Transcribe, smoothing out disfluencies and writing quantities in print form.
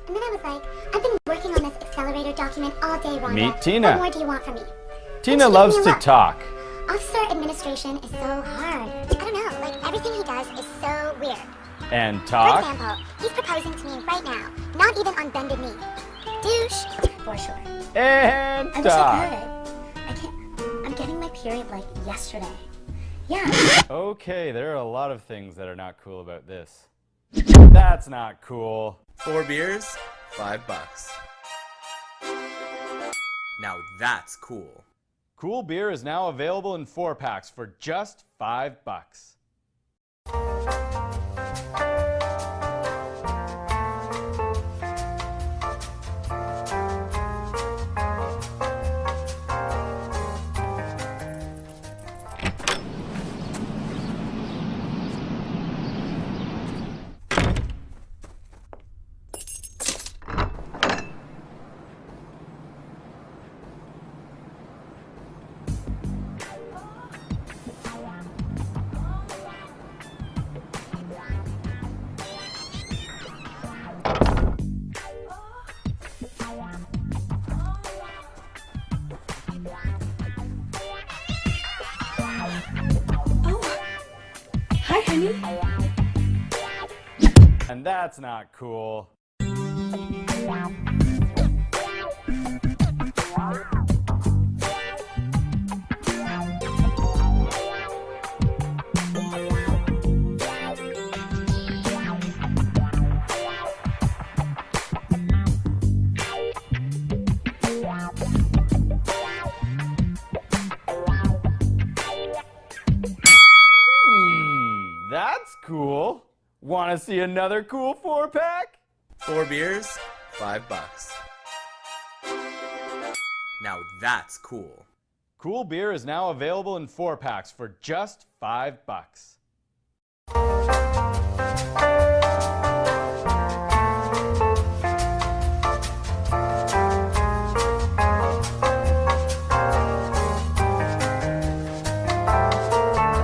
And then I was like, I've been working on this accelerator document all day, Rhonda. Meet Tina. What more do you want from me? Tina And she loves gives me to a look. talk. Officer administration is so hard. I don't know, like everything he does is so weird. And For talk. example, he's proposing to me right now, not even on bended knee. Douche, for sure. And I wish I talk. could. I can't. I'm getting my period like yesterday. Yeah. Okay, there are a lot of things that are not cool about this. That's not cool. 4 beers, $5. Now that's cool. Cool beer is now available in 4-packs for just $5. Hi, honey. And that's not cool. That's cool. Want to see another cool 4-pack? 4 beers, $5. Now that's cool. Cool beer is now available in 4-packs for just $5.